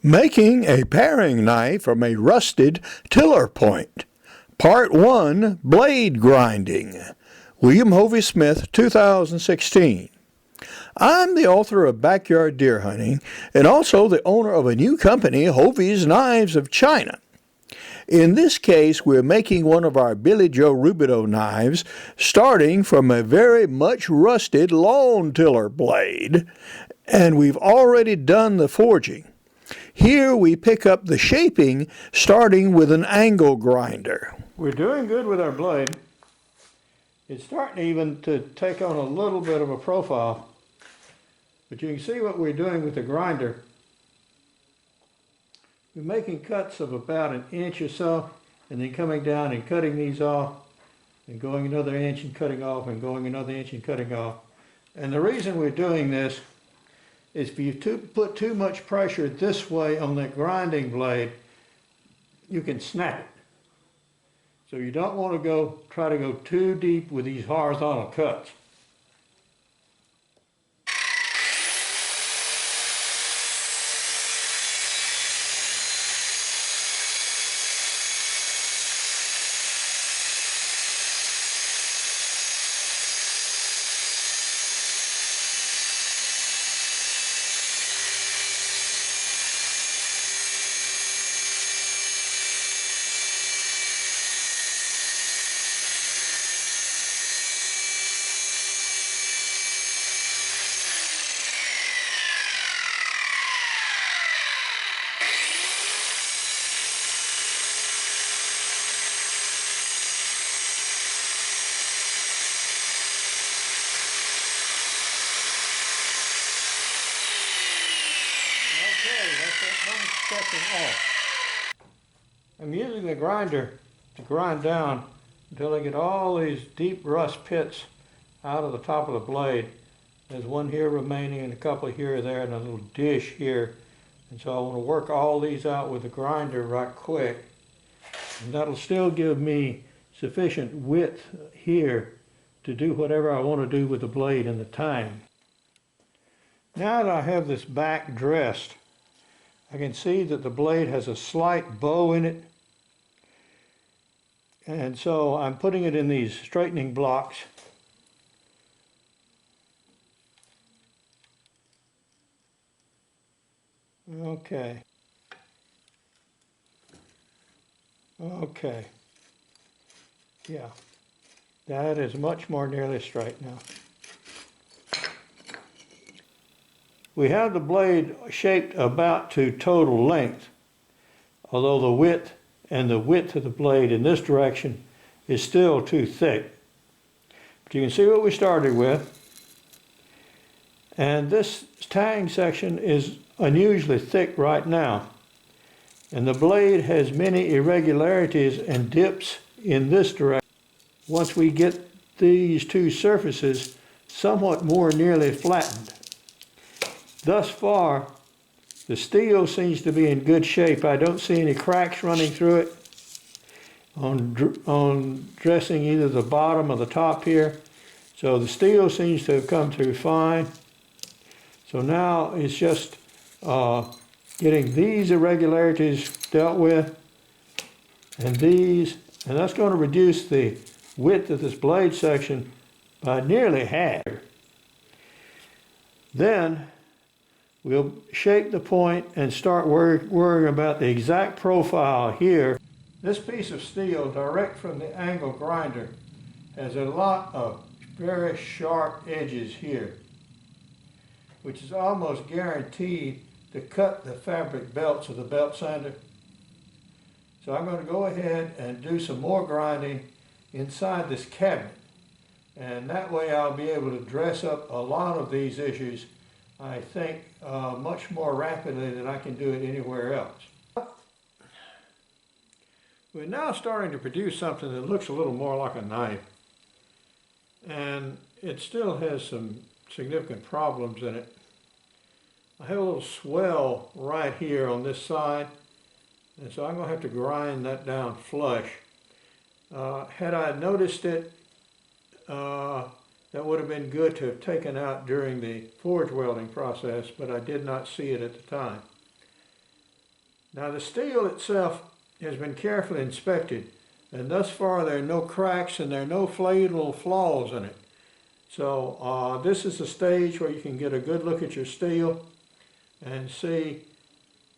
Making a paring knife from a rusted tiller point. Part 1, Blade Grinding. William Hovey Smith, 2016. I'm the author of Backyard Deer Hunting and also the owner of a new company, Hovey's Knives of China. In this case, we're making one of our Billy Joe Rubidoux knives starting from a very much rusted lawn tiller blade, and we've already done the forging. Here we pick up the shaping starting with an angle grinder. We're doing good with our blade. It's starting even to take on a little bit of a profile, but you can see what we're doing with the grinder. We're making cuts of about an inch or so, and then coming down and cutting these off, and going another inch and cutting off, and going another inch and cutting off. And the reason we're doing this is if you put too much pressure this way on the grinding blade, you can snap it. So you don't want to try to go too deep with these horizontal cuts. Off. I'm using the grinder to grind down until I get all these deep rust pits out of the top of the blade. There's one here remaining and a couple here or there and a little dish here. And so I want to work all these out with the grinder right quick. And that'll still give me sufficient width here to do whatever I want to do with the blade and the tine. Now that I have this back dressed, I can see that the blade has a slight bow in it, and so I'm putting it in these straightening blocks. Okay. Yeah, that is much more nearly straight now. We have the blade shaped about to total length, although the width of the blade in this direction is still too thick. But you can see what we started with. And this tang section is unusually thick right now. And the blade has many irregularities and dips in this direction. Once we get these two surfaces somewhat more nearly flattened. Thus far, the steel seems to be in good shape. I don't see any cracks running through it on dressing either the bottom or the top here. So the steel seems to have come through fine. So now it's just getting these irregularities dealt with and these, and that's going to reduce the width of this blade section by nearly half. Then we'll shape the point and start worrying about the exact profile here. This piece of steel, direct from the angle grinder, has a lot of very sharp edges here, which is almost guaranteed to cut the fabric belts of the belt sander. So I'm going to go ahead and do some more grinding inside this cabinet. And that way I'll be able to dress up a lot of these issues, I think, much more rapidly than I can do it anywhere else. We're now starting to produce something that looks a little more like a knife. And it still has some significant problems in it. I have a little swell right here on this side, and so I'm going to have to grind that down flush. Had I noticed it, that would have been good to have taken out during the forge welding process, but I did not see it at the time. Now the steel itself has been carefully inspected, and thus far there are no cracks and there are no fatal flaws in it. So this is a stage where you can get a good look at your steel and see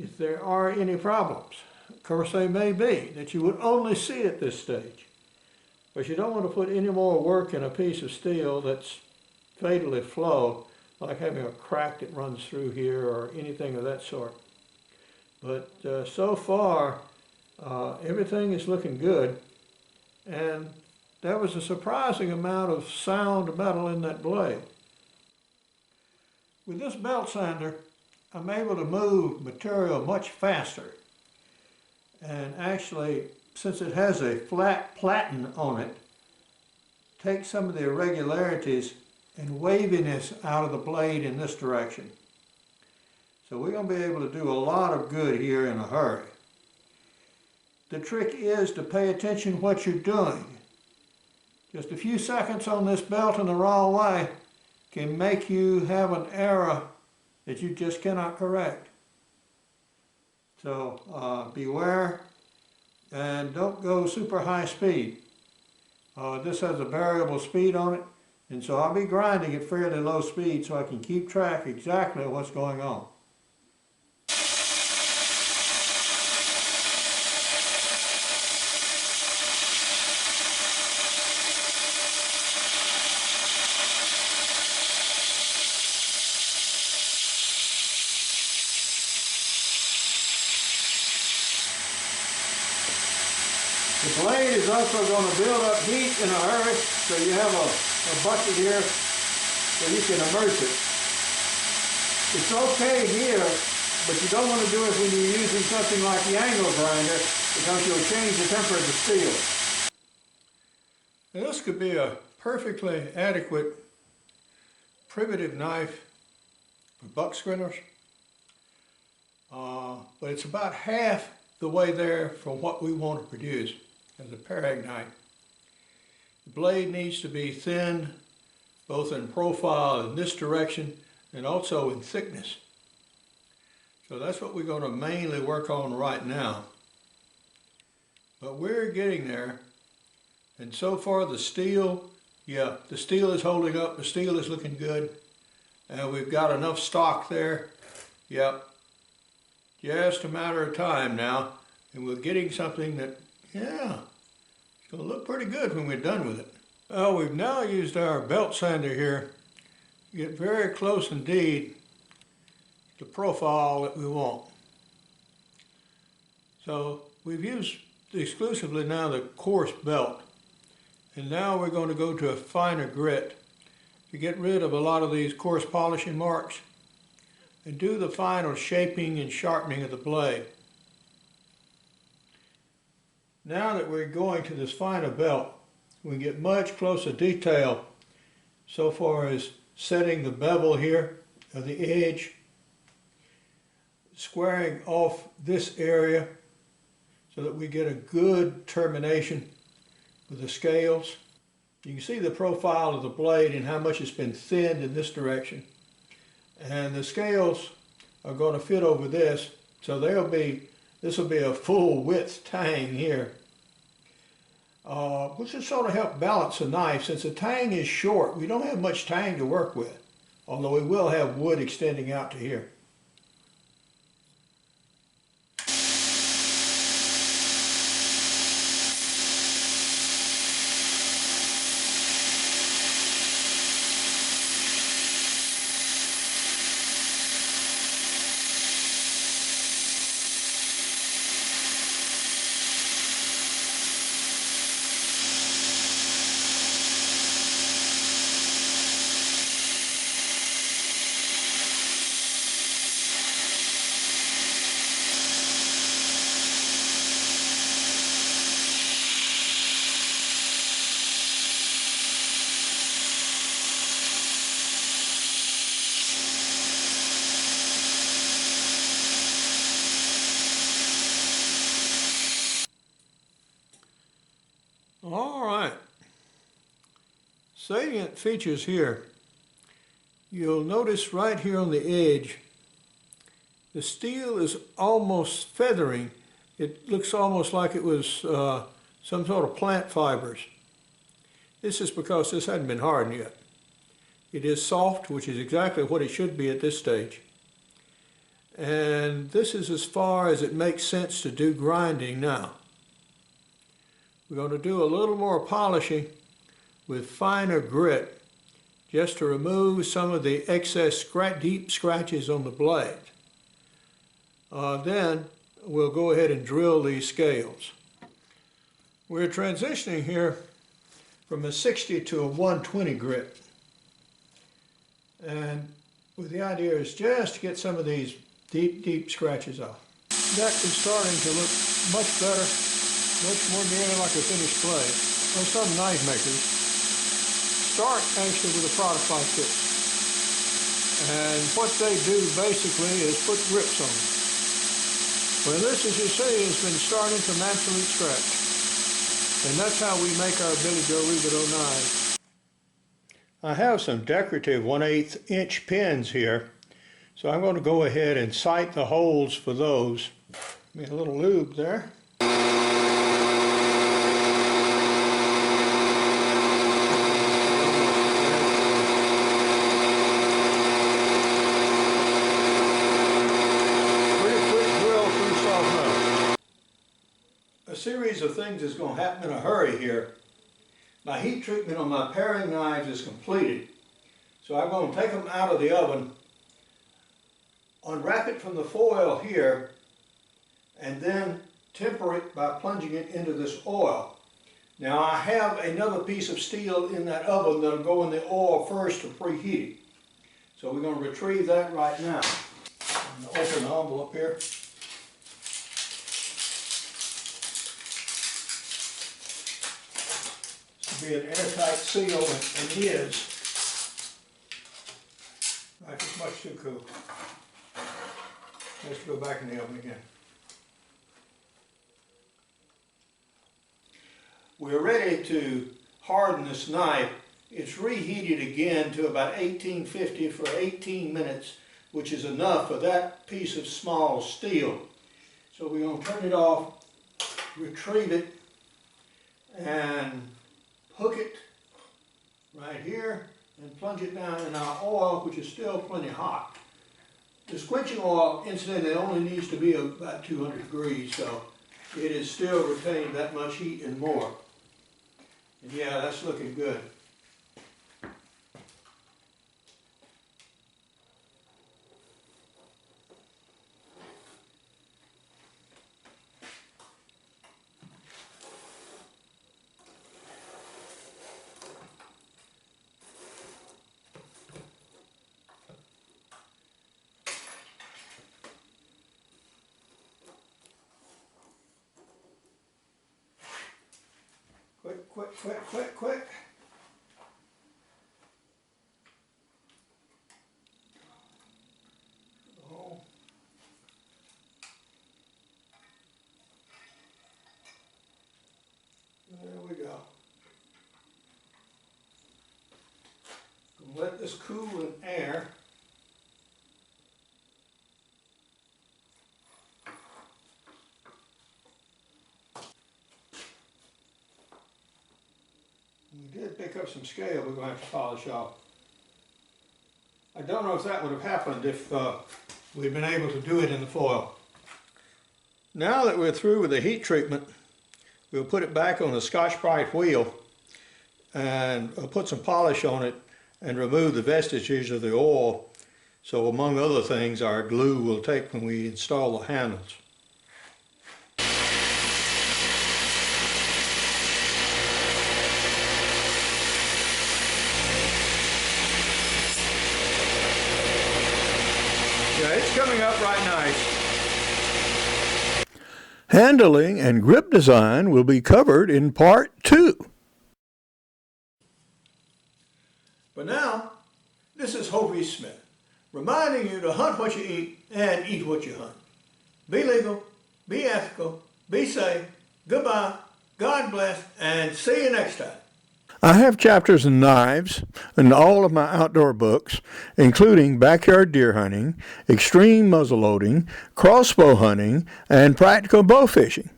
if there are any problems. Of course they may be that you would only see at this stage, but you don't want to put any more work in a piece of steel that's fatally flawed, like having a crack that runs through here or anything of that sort. But so far everything is looking good, and there was a surprising amount of sound metal in that blade. With this belt sander, I'm able to move material much faster. And actually, since it has a flat platen on it, take some of the irregularities and waviness out of the blade in this direction. So we're going to be able to do a lot of good here in a hurry. The trick is to pay attention to what you're doing. Just a few seconds on this belt in the wrong way can make you have an error that you just cannot correct. So beware, and don't go super high speed. This has a variable speed on it, and so I'll be grinding at fairly low speed so I can keep track exactly of what's going on. The blade is also going to build up heat in a hurry, so you have a bucket here so you can immerse it. It's okay here, but you don't want to do it when you're using something like the angle grinder, because you'll change the temper of the steel. Now this could be a perfectly adequate primitive knife for buck squinters, but it's about half the way there for what we want to produce as a parag knife. The blade needs to be thin, both in profile in this direction and also in thickness. So that's what we're going to mainly work on right now. But we're getting there, and so far the steel, the steel is holding up, the steel is looking good, and we've got enough stock there. Just a matter of time now, and we're getting something that, it's going to look pretty good when we're done with it. Well, we've now used our belt sander here to get very close indeed to the profile that we want. So we've used exclusively now the coarse belt, and now we're going to go to a finer grit to get rid of a lot of these coarse polishing marks and do the final shaping and sharpening of the blade. Now that we're going to this finer belt, we get much closer detail so far as setting the bevel here of the edge, squaring off this area so that we get a good termination with the scales. You can see the profile of the blade and how much it's been thinned in this direction. And the scales are going to fit over this, so this will be a full width tang here, which will sort of help balance the knife. Since the tang is short, we don't have much tang to work with, although we will have wood extending out to here. All right, salient features here. You'll notice right here on the edge The steel is almost feathering. It looks almost like it was some sort of plant fibers. This is because this hadn't been hardened yet. It is soft, which is exactly what it should be at this stage. And this is as far as it makes sense to do grinding now. We're going to do a little more polishing with finer grit just to remove some of the excess deep scratches on the blade. Then we'll go ahead and drill these scales. We're transitioning here from a 60 to a 120 grit. And the idea is just to get some of these deep scratches off. That is starting to look much better, much more nearly like a finished blade. Well, some knife makers start actually with a product like this. And what they do basically is put grips on it. Well, this, as you see, has been starting from absolute scratch. And that's how we make our Billy Joe Regal knives. I have some decorative 1/8 inch pins here. So I'm going to go ahead and sight the holes for those. Give me a little lube there. A series of things is going to happen in a hurry here. My heat treatment on my paring knives is completed. So I'm going to take them out of the oven, unwrap it from the foil here, and then temper it by plunging it into this oil. Now I have another piece of steel in that oven that'll go in the oil first to preheat it. So we're going to retrieve that right now. I'm going to open the envelope here. Be an airtight seal, and is. Knife is much too cool. Let's go back in the oven again. We're ready to harden this knife. It's reheated again to about 1850 for 18 minutes, which is enough for that piece of small steel. So we're going to turn it off, retrieve it, and hook it right here and plunge it down in our oil, which is still plenty hot. The squinching oil, incidentally, only needs to be about 200 degrees, so it is still retaining that much heat and more. And yeah, that's looking good. Quick. Oh. There we go. Let this cool in air. We did pick up some scale we're going to have to polish off. I don't know if that would have happened if we'd been able to do it in the foil. Now that we're through with the heat treatment, we'll put it back on the Scotch-Brite wheel and put some polish on it and remove the vestiges of the oil. So among other things, our glue will take when we install the handles. Yeah, it's coming up right nice. Handling and grip design will be covered in part 2. But now, this is Hovey Smith, reminding you to hunt what you eat and eat what you hunt. Be legal, be ethical, be safe, goodbye, God bless, and see you next time. I have chapters on knives in all of my outdoor books, including backyard deer hunting, extreme muzzleloading, crossbow hunting, and practical bow fishing.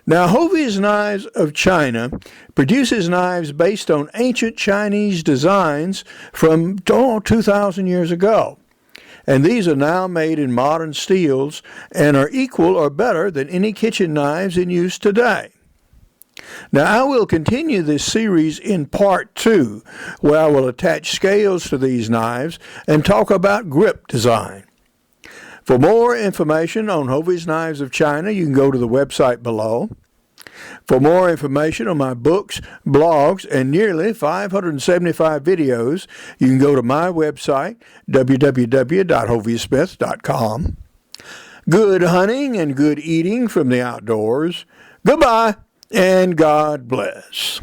Now, Hovey's Knives of China produces knives based on ancient Chinese designs from 2,000 years ago. And these are now made in modern steels and are equal or better than any kitchen knives in use today. Now, I will continue this series in part 2, where I will attach scales to these knives and talk about grip design. For more information on Hovey's Knives of China, you can go to the website below. For more information on my books, blogs, and nearly 575 videos, you can go to my website, www.hoveysmith.com. Good hunting and good eating from the outdoors. Goodbye, and God bless.